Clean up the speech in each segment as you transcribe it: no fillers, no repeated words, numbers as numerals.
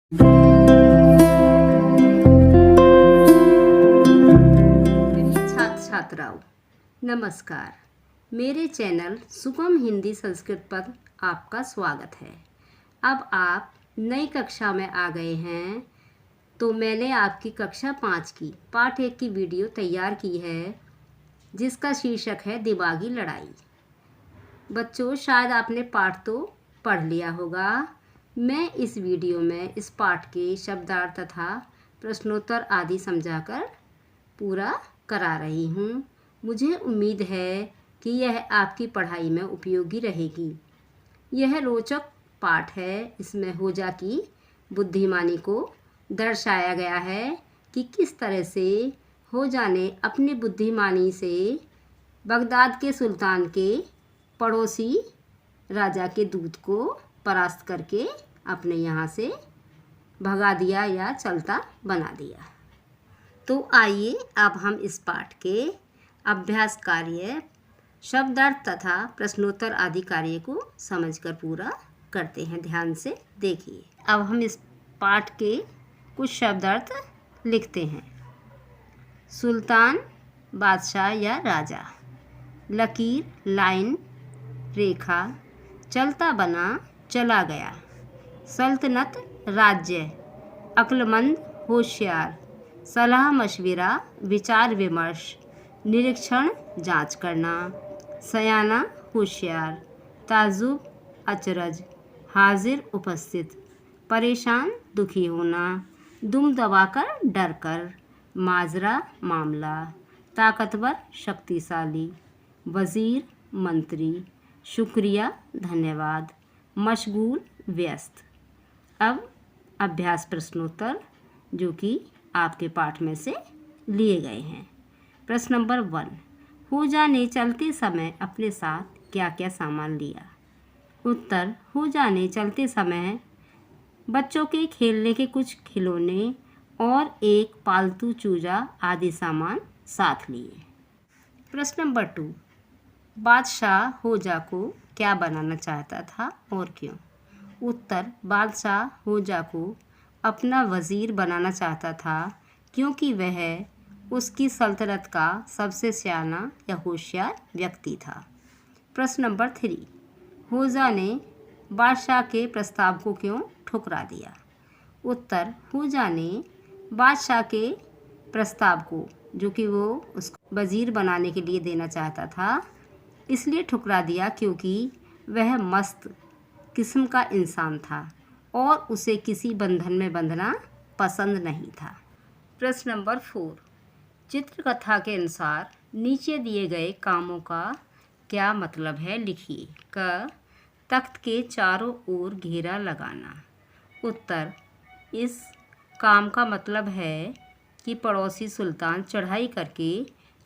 छात्र छात्राओं नमस्कार। मेरे चैनल सुगम हिंदी संस्कृत पर आपका स्वागत है। अब आप नई कक्षा में आ गए हैं, तो मैंने आपकी कक्षा 5 की पाठ 1 की वीडियो तैयार की है, जिसका शीर्षक है दिमागी लड़ाई। बच्चों, शायद आपने पाठ तो पढ़ लिया होगा। मैं इस वीडियो में इस पाठ के शब्दार्थ तथा प्रश्नोत्तर आदि समझाकर पूरा करा रही हूँ। मुझे उम्मीद है कि यह आपकी पढ़ाई में उपयोगी रहेगी। यह रोचक पाठ है। इसमें होजा की बुद्धिमानी को दर्शाया गया है कि किस तरह से होजा ने अपनी बुद्धिमानी से बगदाद के सुल्तान के पड़ोसी राजा के दूत को परास्त करके अपने यहाँ से भगा दिया या चलता बना दिया। तो आइए अब हम इस पाठ के अभ्यास कार्य, शब्दार्थ तथा प्रश्नोत्तर आदि कार्य को समझकर पूरा करते हैं। ध्यान से देखिए। अब हम इस पाठ के कुछ शब्दार्थ लिखते हैं। सुल्तान, बादशाह या राजा। लकीर, लाइन, रेखा। चलता बना, चला गया। सल्तनत, राज्य। अक्लमंद, होशियार। सलाह मशविरा, विचार विमर्श। निरीक्षण, जांच करना। सयाना, होशियार। ताजुब, अचरज। हाजिर, उपस्थित। परेशान, दुखी होना। दुम दबाकर, डर कर। माजरा, मामला। ताकतवर, शक्तिशाली। वजीर, मंत्री। शुक्रिया, धन्यवाद। मशगूल, व्यस्त। अब अभ्यास प्रश्नोत्तर जो कि आपके पाठ में से लिए गए हैं। प्रश्न नंबर 1। होजा ने चलते समय अपने साथ क्या क्या सामान लिया? उत्तर। होजा ने चलते समय बच्चों के खेलने के कुछ खिलौने और एक पालतू चूजा आदि सामान साथ लिए। प्रश्न नंबर 2। बादशाह होजा को क्या बनाना चाहता था और क्यों? उत्तर। बादशाह होजा को अपना वज़ीर बनाना चाहता था क्योंकि वह उसकी सल्तनत का सबसे सियाना या होशियार व्यक्ति था। प्रश्न नंबर 3। होजा ने बादशाह के प्रस्ताव को क्यों ठुकरा दिया? उत्तर। होजा ने बादशाह के प्रस्ताव को, जो कि वो उसको वज़ीर बनाने के लिए देना चाहता था, इसलिए ठुकरा दिया क्योंकि वह मस्त किस्म का इंसान था और उसे किसी बंधन में बंधना पसंद नहीं था। प्रश्न नंबर 4। चित्रकथा के अनुसार नीचे दिए गए कामों का क्या मतलब है, लिखिए। क। तख्त के चारों ओर घेरा लगाना। उत्तर। इस काम का मतलब है कि पड़ोसी सुल्तान चढ़ाई करके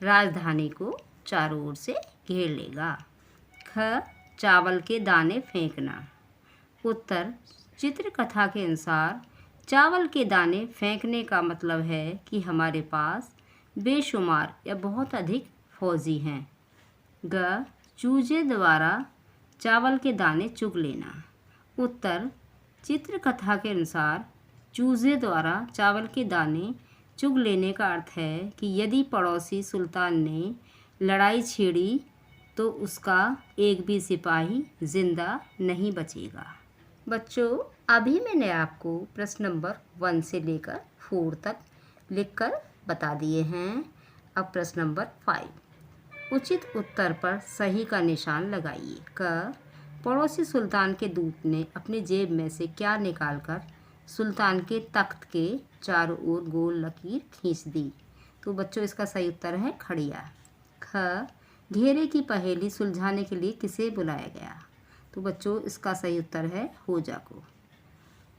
राजधानी को चारों ओर से घेर लेगा। ख। चावल के दाने फेंकना। उत्तर। चित्रकथा के अनुसार चावल के दाने फेंकने का मतलब है कि हमारे पास बेशुमार या बहुत अधिक फौजी हैं। ग। चूजे द्वारा चावल के दाने चुग लेना। उत्तर। चित्रकथा के अनुसार चूजे द्वारा चावल के दाने चुग लेने का अर्थ है कि यदि पड़ोसी सुल्तान ने लड़ाई छेड़ी तो उसका एक भी सिपाही जिंदा नहीं बचेगा। बच्चों, अभी मैंने आपको प्रश्न नंबर 1 से लेकर 4 तक लिखकर बता दिए हैं। अब प्रश्न नंबर 5। उचित उत्तर पर सही का निशान लगाइए। क। पड़ोसी सुल्तान के दूत ने अपनी जेब में से क्या निकालकर सुल्तान के तख्त के चारों ओर गोल लकीर खींच दी? तो बच्चों, इसका सही उत्तर है खड़िया। ख। घेरे की पहेली सुलझाने के लिए किसे बुलाया गया? तो बच्चों, इसका सही उत्तर है होजा को।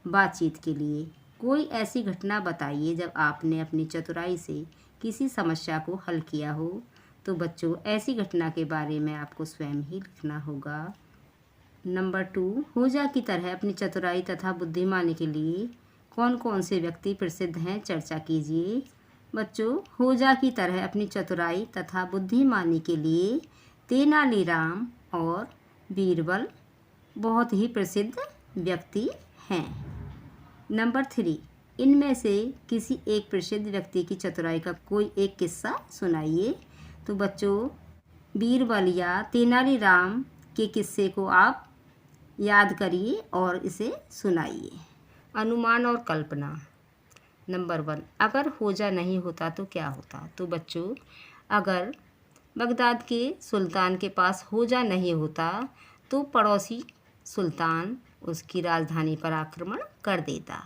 बातचीत के लिए कोई ऐसी घटना बताइए जब आपने अपनी चतुराई से किसी समस्या को हल किया हो। तो बच्चों, ऐसी घटना के बारे में आपको स्वयं ही लिखना होगा। नंबर 2। होजा की तरह अपनी चतुराई तथा बुद्धिमानी के लिए कौन कौन से व्यक्ति प्रसिद्ध हैं, चर्चा कीजिए। बच्चों, होजा की तरह अपनी चतुराई तथा बुद्धिमानी के लिए तेनालीराम और बीरबल बहुत ही प्रसिद्ध व्यक्ति हैं। नंबर 3, इनमें से किसी एक प्रसिद्ध व्यक्ति की चतुराई का कोई एक किस्सा सुनाइए। तो बच्चों, बीरबल या तेनालीराम के किस्से को आप याद करिए और इसे सुनाइए। अनुमान और कल्पना। नंबर 1, अगर होजा नहीं होता तो क्या होता। तो बच्चों, अगर बगदाद के सुल्तान के पास होजा नहीं होता तो पड़ोसी सुल्तान उसकी राजधानी पर आक्रमण कर देता।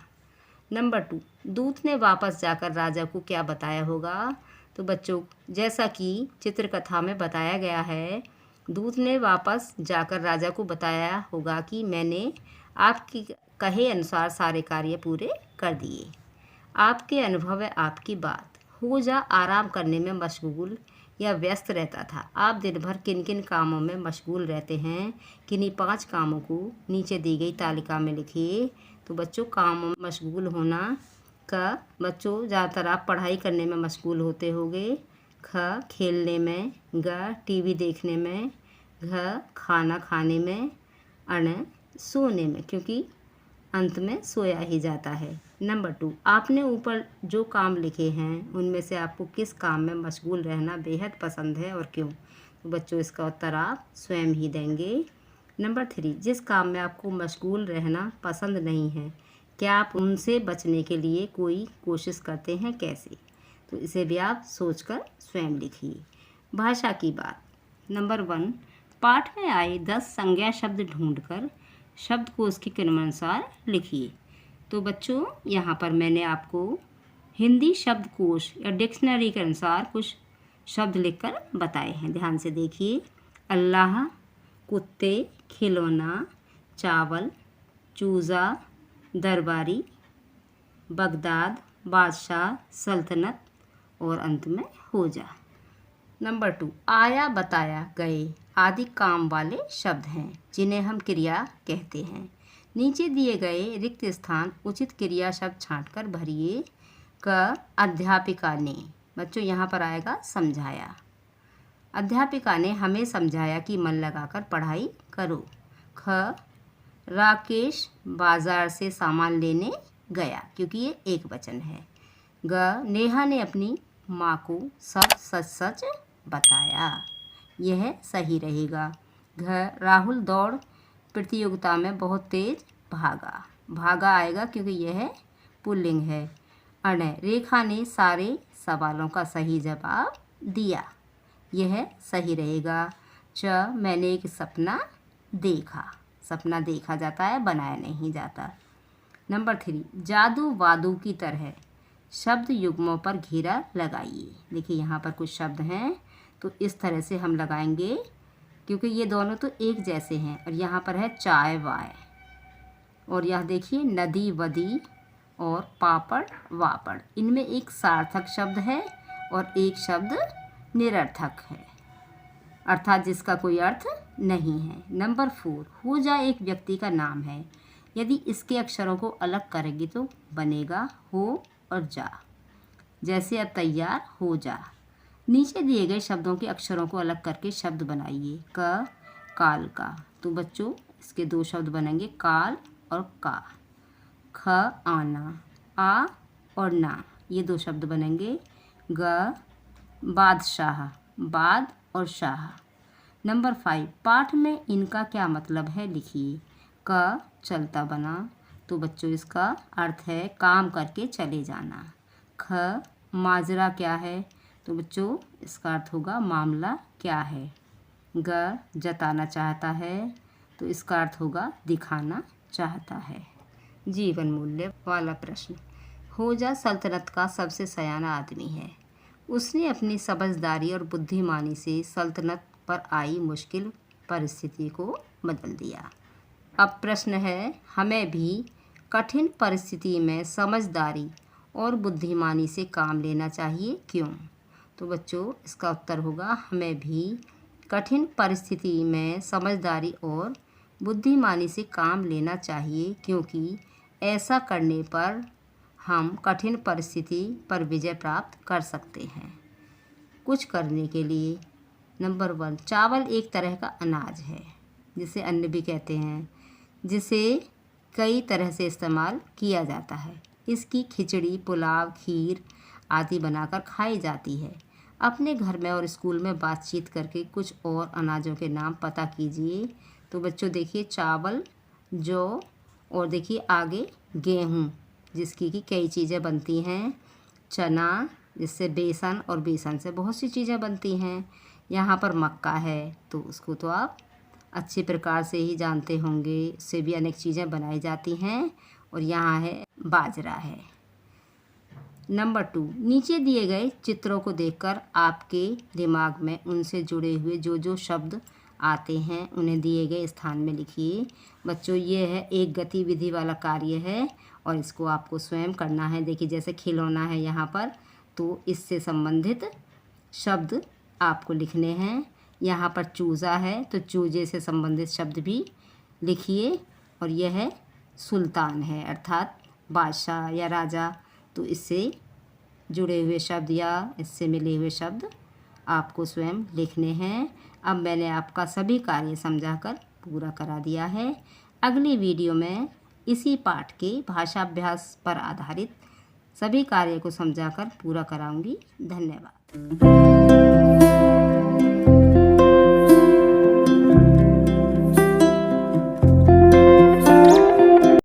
नंबर 2, दूत ने वापस जाकर राजा को क्या बताया होगा। तो बच्चों, जैसा कि चित्रकथा में बताया गया है, दूत ने वापस जाकर राजा को बताया होगा कि मैंने आपकी कहे अनुसार सारे कार्य पूरे कर दिए। आपके अनुभव है आपकी बात। होजा आराम करने में मशगूल या व्यस्त रहता था। आप दिन भर किन किन कामों में मशगूल रहते हैं, किन्हीं 5 कामों को नीचे दी गई तालिका में लिखिए। तो बच्चों, कामों में मशगूल होना का बच्चों, ज़्यादातर आप पढ़ाई करने में मशगूल होते होंगे। ख, खेलने में। ग, टीवी देखने में। घ, खाना खाने में। अण, सोने में, क्योंकि अंत में सोया ही जाता है। नंबर 2, आपने ऊपर जो काम लिखे हैं उनमें से आपको किस काम में मशगूल रहना बेहद पसंद है और क्यों। तो बच्चों, इसका उत्तर आप स्वयं ही देंगे। नंबर 3, जिस काम में आपको मशगूल रहना पसंद नहीं है, क्या आप उनसे बचने के लिए कोई कोशिश करते हैं, कैसे। तो इसे भी आप सोचकर स्वयं लिखिए। भाषा की बात। नंबर 1, पाठ में आए 10 संज्ञा शब्द ढूंढकर शब्दकोश के क्रमानुसार लिखिए। तो बच्चों, यहाँ पर मैंने आपको हिंदी शब्दकोश या डिक्शनरी के अनुसार कुछ शब्द लिखकर बताए हैं। ध्यान से देखिए। अल्लाह, कुत्ते, खिलौना, चावल, चूज़ा, दरबारी, बगदाद, बादशाह, सल्तनत और अंत में होजा। नंबर 2, आया, बताया, गए आदि काम वाले शब्द हैं जिन्हें हम क्रिया कहते हैं। नीचे दिए गए रिक्त स्थान उचित क्रिया शब्द छांटकर भरिए। क, अध्यापिका ने। बच्चों, यहाँ पर आएगा समझाया। अध्यापिका ने हमें समझाया कि मन लगाकर पढ़ाई करो। ख, राकेश बाजार से सामान लेने गया, क्योंकि ये एक वचन है। ग, नेहा ने अपनी माँ को सब सच सच बताया। यह सही रहेगा। घ, राहुल दौड़ प्रतियोगिता में बहुत तेज भागा। भागा आएगा क्योंकि यह पुल्लिंग है। अण, रेखा ने सारे सवालों का सही जवाब दिया। यह सही रहेगा। च, मैंने एक सपना देखा। सपना देखा जाता है, बनाया नहीं जाता। नंबर 3, जादू वादू की तरह शब्द युग्मों पर घेरा लगाइए। देखिए, यहाँ पर कुछ शब्द हैं तो इस तरह से हम लगाएंगे क्योंकि ये दोनों तो एक जैसे हैं। और यहाँ पर है चाय वाय, और यह देखिए नदी वदी और पापड़ वापड़। इनमें एक सार्थक शब्द है और एक शब्द निरर्थक है, अर्थात जिसका कोई अर्थ नहीं है। नंबर 4, होजा एक व्यक्ति का नाम है। यदि इसके अक्षरों को अलग करेंगे तो बनेगा हो और जा। जैसे अब तैयार हो जा। नीचे दिए गए शब्दों के अक्षरों को अलग करके शब्द बनाइए। क, काल का। तो बच्चों, इसके 2 शब्द बनेंगे, काल और का। ख, आना। आ और ना, ये 2 शब्द बनेंगे। ग, बादशाह। बाद और शाह। नंबर 5, पाठ में इनका क्या मतलब है लिखिए। क, चलता बना। तो बच्चों, इसका अर्थ है काम करके चले जाना। ख, माजरा क्या है। तो बच्चों, इसका अर्थ होगा मामला क्या है। ग, जताना चाहता है। तो इसका अर्थ होगा दिखाना चाहता है। जीवन मूल्य वाला प्रश्न। होजा सल्तनत का सबसे सयाना आदमी है। उसने अपनी समझदारी और बुद्धिमानी से सल्तनत पर आई मुश्किल परिस्थिति को बदल दिया। अब प्रश्न है, हमें भी कठिन परिस्थिति में समझदारी और बुद्धिमानी से काम लेना चाहिए, क्यों। तो बच्चों, इसका उत्तर होगा हमें भी कठिन परिस्थिति में समझदारी और बुद्धिमानी से काम लेना चाहिए, क्योंकि ऐसा करने पर हम कठिन परिस्थिति पर विजय प्राप्त कर सकते हैं। कुछ करने के लिए। नंबर 1, चावल एक तरह का अनाज है जिसे अन्न भी कहते हैं, जिसे कई तरह से इस्तेमाल किया जाता है। इसकी खिचड़ी, पुलाव, खीर आदि बनाकर खाई जाती है। अपने घर में और स्कूल में बातचीत करके कुछ और अनाजों के नाम पता कीजिए। तो बच्चों देखिए, चावल, जौ, और देखिए आगे गेहूँ, जिसकी कि कई चीज़ें बनती हैं। चना, जिससे बेसन, और बेसन से बहुत सी चीज़ें बनती हैं। यहाँ पर मक्का है, तो उसको तो आप अच्छे प्रकार से ही जानते होंगे, इससे भी अनेक चीज़ें बनाई जाती हैं। और यहाँ है बाजरा है। नंबर 2, नीचे दिए गए चित्रों को देखकर आपके दिमाग में उनसे जुड़े हुए जो जो शब्द आते हैं उन्हें दिए गए स्थान में लिखिए। बच्चों, ये है एक गतिविधि वाला कार्य है और इसको आपको स्वयं करना है। देखिए, जैसे खिलौना है यहाँ पर, तो इससे संबंधित शब्द आपको लिखने हैं। यहाँ पर चूज़ा है, तो चूजे से संबंधित शब्द भी लिखिए। और यह है सुल्तान है, अर्थात बादशाह या राजा, तो इससे जुड़े हुए शब्द या इससे मिले हुए शब्द आपको स्वयं लिखने हैं। अब मैंने आपका सभी कार्य समझाकर पूरा करा दिया है। अगली वीडियो में इसी पाठ के भाषाभ्यास पर आधारित सभी कार्य को समझाकर पूरा कराऊंगी। धन्यवाद।